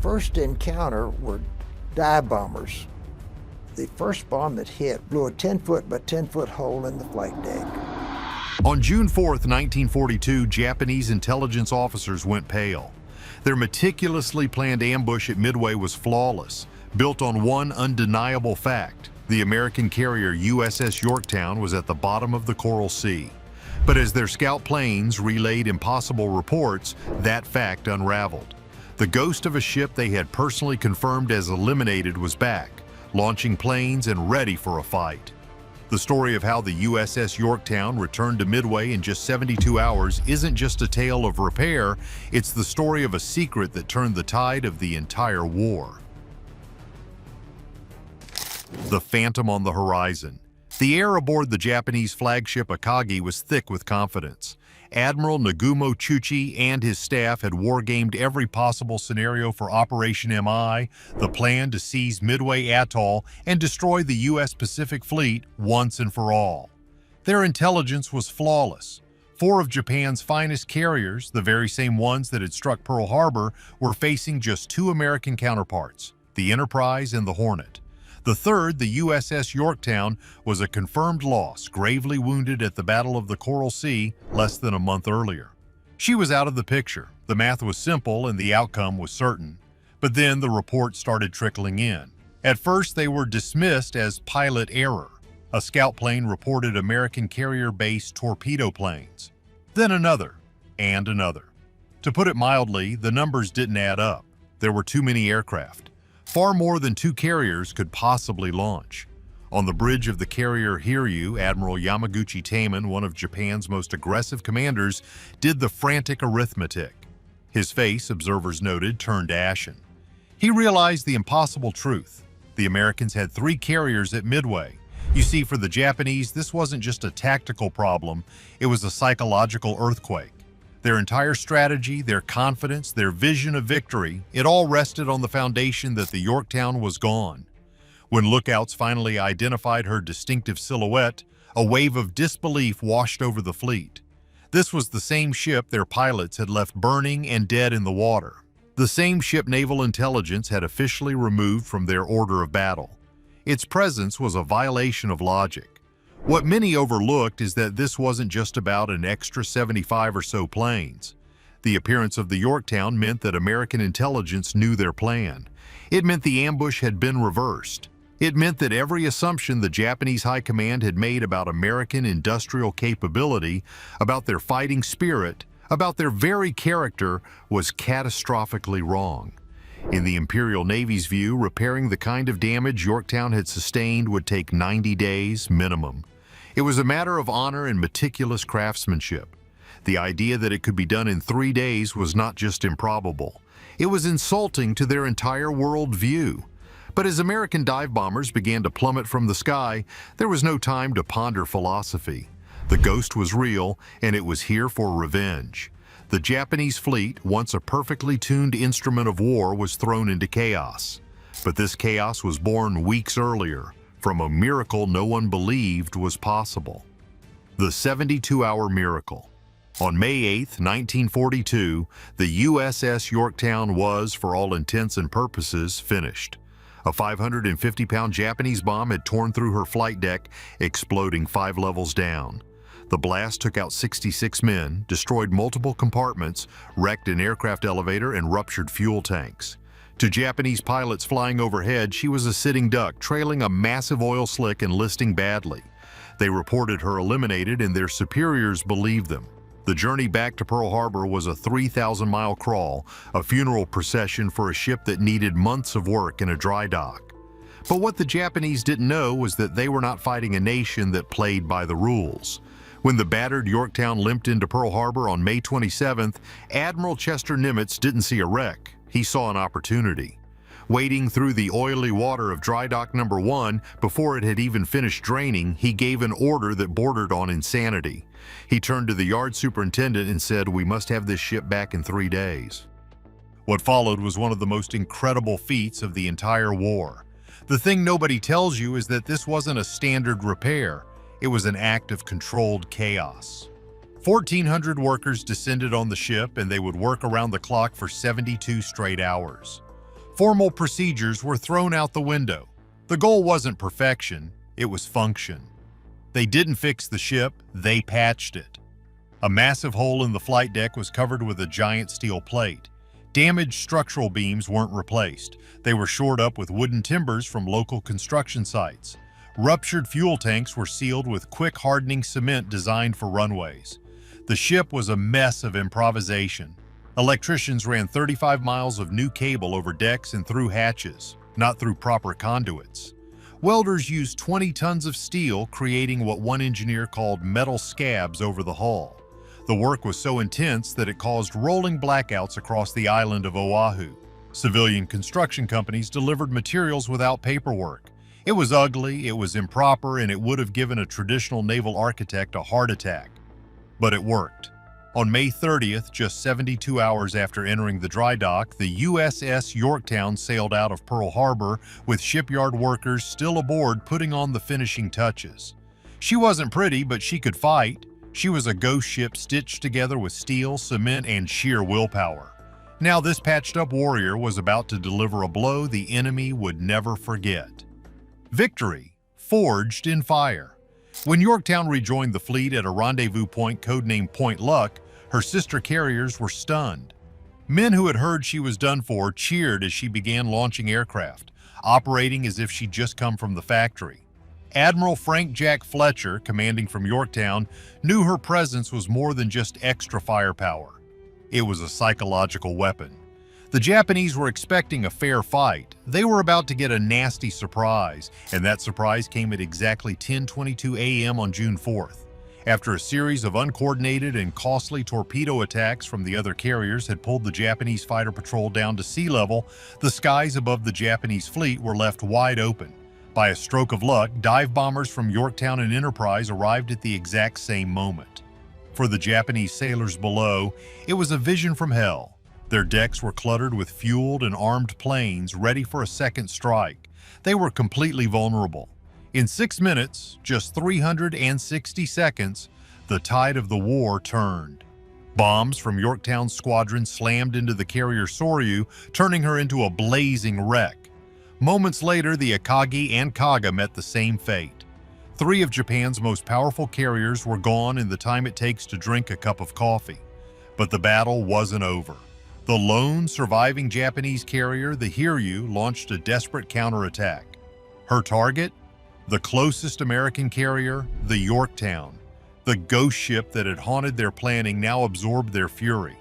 first encounter were dive bombers. The first bomb that hit blew a 10-foot by 10-foot hole in the flight deck. On June 4th, 1942, Japanese intelligence officers went pale. Their meticulously planned ambush at Midway was flawless, built on one undeniable fact: the American carrier USS Yorktown was at the bottom of the Coral Sea. But as their scout planes relayed impossible reports, that fact unraveled. The ghost of a ship they had personally confirmed as eliminated was back, launching planes and ready for a fight. The story of how the USS Yorktown returned to Midway in just 72 hours isn't just a tale of repair, it's the story of a secret that turned the tide of the entire war. The Phantom on the horizon. The air aboard the Japanese flagship Akagi was thick with confidence. Admiral Nagumo Chuchi and his staff had wargamed every possible scenario for Operation MI, the plan to seize Midway Atoll and destroy the U.S. Pacific Fleet once and for all. Their intelligence was flawless. 4 of Japan's finest carriers, the very same ones that had struck Pearl Harbor, were facing just 2 American counterparts, the Enterprise and the Hornet. The third, the USS Yorktown, was a confirmed loss, gravely wounded at the Battle of the Coral Sea less than a month earlier. She was out of the picture. The math was simple and the outcome was certain. But then the reports started trickling in. At first, they were dismissed as pilot error. A scout plane reported American carrier-based torpedo planes. Then another, and another. To put it mildly, the numbers didn't add up. There were too many aircraft. Far more than 2 carriers could possibly launch. On the bridge of the carrier Hiryu, Admiral Yamaguchi Taman, one of Japan's most aggressive commanders, did the frantic arithmetic. His face, observers noted, turned ashen. He realized the impossible truth. The Americans had 3 carriers at Midway. You see, for the Japanese, this wasn't just a tactical problem, it was a psychological earthquake. Their entire strategy, their confidence, their vision of victory, it all rested on the foundation that the Yorktown was gone. When lookouts finally identified her distinctive silhouette, a wave of disbelief washed over the fleet. This was the same ship their pilots had left burning and dead in the water. The same ship naval intelligence had officially removed from their order of battle. Its presence was a violation of logic. What many overlooked is that this wasn't just about an extra 75 or so planes. The appearance of the Yorktown meant that American intelligence knew their plan. It meant the ambush had been reversed. It meant that every assumption the Japanese High Command had made about American industrial capability, about their fighting spirit, about their very character, was catastrophically wrong. In the Imperial Navy's view, repairing the kind of damage Yorktown had sustained would take 90 days minimum. It was a matter of honor and meticulous craftsmanship. The idea that it could be done in 3 days was not just improbable. It was insulting to their entire world view. But as American dive bombers began to plummet from the sky, there was no time to ponder philosophy. The ghost was real, and it was here for revenge. The Japanese fleet, once a perfectly tuned instrument of war, was thrown into chaos. But this chaos was born weeks earlier, from a miracle no one believed was possible. The 72-hour miracle. On May 8, 1942, the USS Yorktown was, for all intents and purposes, finished. A 550-pound Japanese bomb had torn through her flight deck, exploding 5 levels down. The blast took out 66 men, destroyed multiple compartments, wrecked an aircraft elevator, and ruptured fuel tanks. To Japanese pilots flying overhead, she was a sitting duck, trailing a massive oil slick and listing badly. They reported her eliminated, and their superiors believed them. The journey back to Pearl Harbor was a 3,000-mile crawl, a funeral procession for a ship that needed months of work in a dry dock. But what the Japanese didn't know was that they were not fighting a nation that played by the rules. When the battered Yorktown limped into Pearl Harbor on May 27th, Admiral Chester Nimitz didn't see a wreck. He saw an opportunity. Wading through the oily water of dry dock number 1, before it had even finished draining, he gave an order that bordered on insanity. He turned to the yard superintendent and said, "We must have this ship back in 3 days." What followed was one of the most incredible feats of the entire war. The thing nobody tells you is that this wasn't a standard repair. It was an act of controlled chaos. 1,400 workers descended on the ship, and they would work around the clock for 72 straight hours. Formal procedures were thrown out the window. The goal wasn't perfection, it was function. They didn't fix the ship, they patched it. A massive hole in the flight deck was covered with a giant steel plate. Damaged structural beams weren't replaced. They were shored up with wooden timbers from local construction sites. Ruptured fuel tanks were sealed with quick hardening cement designed for runways. The ship was a mess of improvisation. Electricians ran 35 miles of new cable over decks and through hatches, not through proper conduits. Welders used 20 tons of steel, creating what one engineer called metal scabs over the hull. The work was so intense that it caused rolling blackouts across the island of Oahu. Civilian construction companies delivered materials without paperwork. It was ugly, it was improper, and it would have given a traditional naval architect a heart attack. But it worked. On May 30th, just 72 hours after entering the dry dock, the USS Yorktown sailed out of Pearl Harbor with shipyard workers still aboard putting on the finishing touches. She wasn't pretty, but she could fight. She was a ghost ship stitched together with steel, cement, and sheer willpower. Now this patched-up warrior was about to deliver a blow the enemy would never forget. Victory, forged in fire. When Yorktown rejoined the fleet at a rendezvous point codenamed Point Luck, her sister carriers were stunned. Men who had heard she was done for cheered as she began launching aircraft, operating as if she'd just come from the factory. Admiral Frank Jack Fletcher, commanding from Yorktown, knew her presence was more than just extra firepower. It was a psychological weapon. The Japanese were expecting a fair fight. They were about to get a nasty surprise, and that surprise came at exactly 10:22 a.m. on June 4th. After a series of uncoordinated and costly torpedo attacks from the other carriers had pulled the Japanese fighter patrol down to sea level, the skies above the Japanese fleet were left wide open. By a stroke of luck, dive bombers from Yorktown and Enterprise arrived at the exact same moment. For the Japanese sailors below, it was a vision from hell. Their decks were cluttered with fueled and armed planes ready for a second strike. They were completely vulnerable. In 6 minutes, just 360 seconds, the tide of the war turned. Bombs from Yorktown's squadron slammed into the carrier Soryu, turning her into a blazing wreck. Moments later, the Akagi and Kaga met the same fate. 3 of Japan's most powerful carriers were gone in the time it takes to drink a cup of coffee. But the battle wasn't over. The lone surviving Japanese carrier, the Hiryu, launched a desperate counterattack. Her target? The closest American carrier, the Yorktown. The ghost ship that had haunted their planning now absorbed their fury.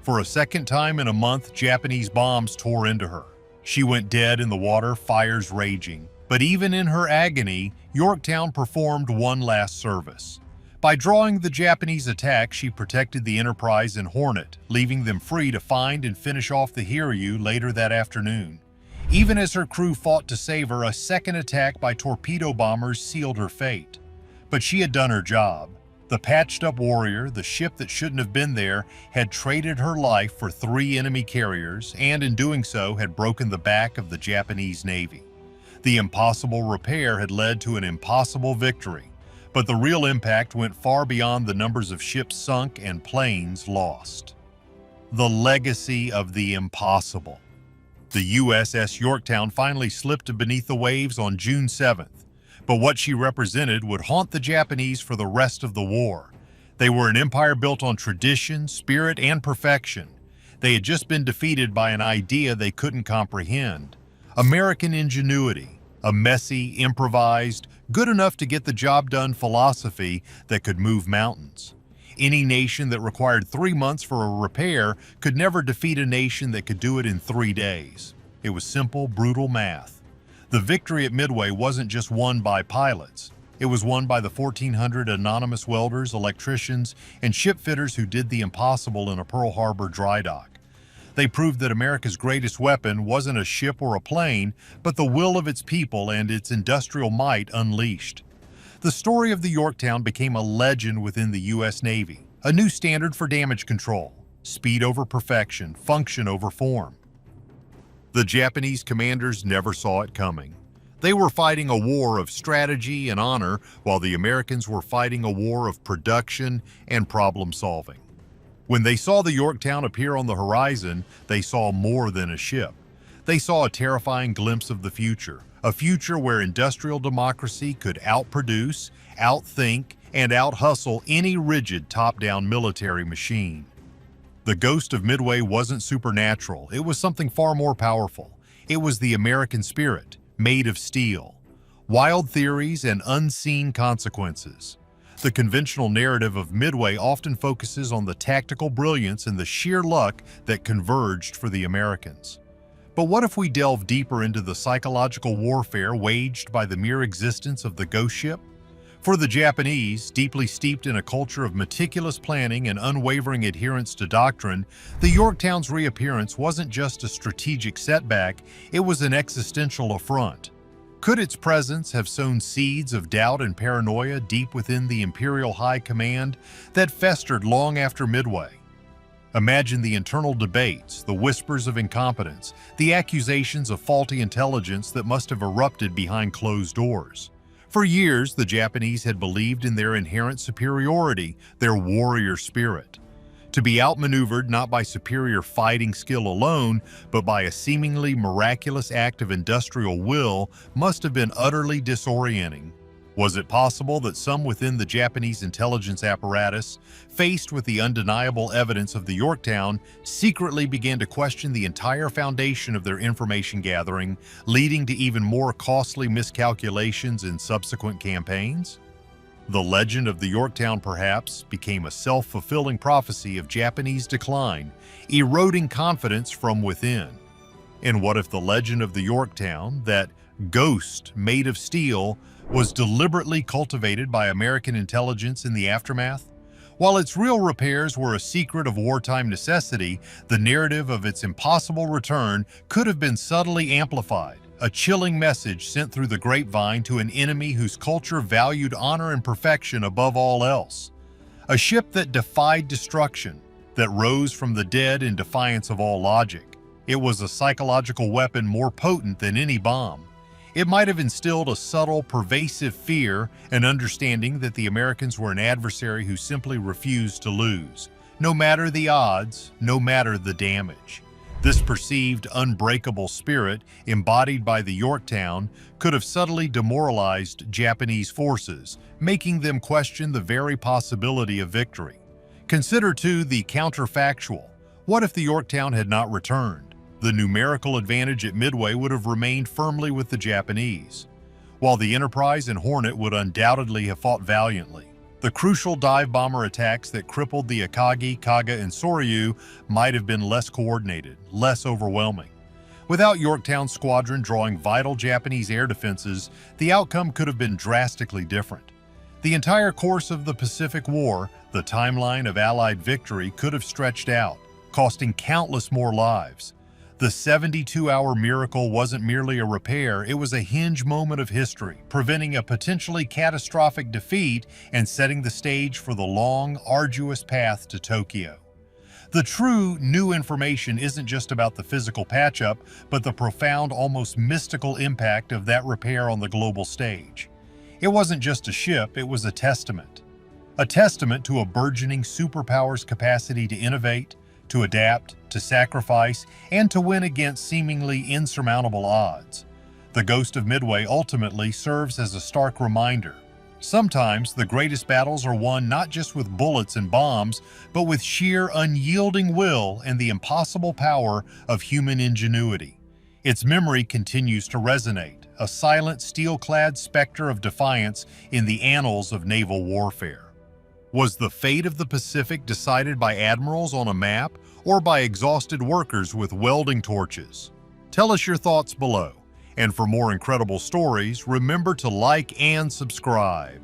For a second time in a month, Japanese bombs tore into her. She went dead in the water, fires raging. But even in her agony, Yorktown performed one last service. By drawing the Japanese attack, she protected the Enterprise and Hornet, leaving them free to find and finish off the Hiryu later that afternoon. Even as her crew fought to save her, a second attack by torpedo bombers sealed her fate. But she had done her job. The patched-up warrior, the ship that shouldn't have been there, had traded her life for 3 enemy carriers, and in doing so had broken the back of the Japanese Navy. The impossible repair had led to an impossible victory, but the real impact went far beyond the numbers of ships sunk and planes lost. The legacy of the impossible. The USS Yorktown finally slipped beneath the waves on June 7th. But what she represented would haunt the Japanese for the rest of the war. They were an empire built on tradition, spirit, and perfection. They had just been defeated by an idea they couldn't comprehend. American ingenuity, a messy, improvised, good enough to get the job done philosophy that could move mountains. Any nation that required 3 months for a repair could never defeat a nation that could do it in 3 days. It was simple, brutal math. The victory at Midway wasn't just won by pilots. It was won by the 1,400 anonymous welders, electricians, and shipfitters who did the impossible in a Pearl Harbor dry dock. They proved that America's greatest weapon wasn't a ship or a plane, but the will of its people and its industrial might unleashed. The story of the Yorktown became a legend within the U.S. Navy, a new standard for damage control, speed over perfection, function over form. The Japanese commanders never saw it coming. They were fighting a war of strategy and honor, while the Americans were fighting a war of production and problem solving. When they saw the Yorktown appear on the horizon, they saw more than a ship. They saw a terrifying glimpse of the future, a future where industrial democracy could outproduce, outthink, and out-hustle any rigid top-down military machine. The ghost of Midway wasn't supernatural, it was something far more powerful. It was the American spirit, made of steel. Wild theories and unseen consequences. The conventional narrative of Midway often focuses on the tactical brilliance and the sheer luck that converged for the Americans. But what if we delve deeper into the psychological warfare waged by the mere existence of the ghost ship? For the Japanese, deeply steeped in a culture of meticulous planning and unwavering adherence to doctrine, the Yorktown's reappearance wasn't just a strategic setback, it was an existential affront. Could its presence have sown seeds of doubt and paranoia deep within the Imperial High Command that festered long after Midway? Imagine the internal debates, the whispers of incompetence, the accusations of faulty intelligence that must have erupted behind closed doors. For years, the Japanese had believed in their inherent superiority, their warrior spirit. To be outmaneuvered not by superior fighting skill alone, but by a seemingly miraculous act of industrial will must have been utterly disorienting. Was it possible that some within the Japanese intelligence apparatus, faced with the undeniable evidence of the Yorktown, secretly began to question the entire foundation of their information gathering, leading to even more costly miscalculations in subsequent campaigns? The legend of the Yorktown perhaps became a self-fulfilling prophecy of Japanese decline, eroding confidence from within. And what if the legend of the Yorktown, that ghost made of steel, was deliberately cultivated by American intelligence in the aftermath? While its real repairs were a secret of wartime necessity, the narrative of its impossible return could have been subtly amplified, a chilling message sent through the grapevine to an enemy whose culture valued honor and perfection above all else. A ship that defied destruction, that rose from the dead in defiance of all logic. It was a psychological weapon more potent than any bomb. It might have instilled a subtle, pervasive fear, an understanding that the Americans were an adversary who simply refused to lose, no matter the odds, no matter the damage. This perceived unbreakable spirit, embodied by the Yorktown, could have subtly demoralized Japanese forces, making them question the very possibility of victory. Consider, too, the counterfactual. What if the Yorktown had not returned? The numerical advantage at Midway would have remained firmly with the Japanese, while the Enterprise and Hornet would undoubtedly have fought valiantly. The crucial dive bomber attacks that crippled the Akagi, Kaga, and Soryu might have been less coordinated, less overwhelming. Without Yorktown's squadron drawing vital Japanese air defenses, the outcome could have been drastically different. The entire course of the Pacific War, the timeline of Allied victory, could have stretched out, costing countless more lives. The 72-hour miracle wasn't merely a repair, it was a hinge moment of history, preventing a potentially catastrophic defeat and setting the stage for the long, arduous path to Tokyo. The true new information isn't just about the physical patch-up, but the profound, almost mystical impact of that repair on the global stage. It wasn't just a ship, it was a testament. A testament to a burgeoning superpower's capacity to innovate, to adapt, to sacrifice, and to win against seemingly insurmountable odds. The ghost of Midway ultimately serves as a stark reminder. Sometimes the greatest battles are won not just with bullets and bombs, but with sheer unyielding will and the impossible power of human ingenuity. Its memory continues to resonate, a silent, steel-clad specter of defiance in the annals of naval warfare. Was the fate of the Pacific decided by admirals on a map or by exhausted workers with welding torches? Tell us your thoughts below. And for more incredible stories, remember to like and subscribe.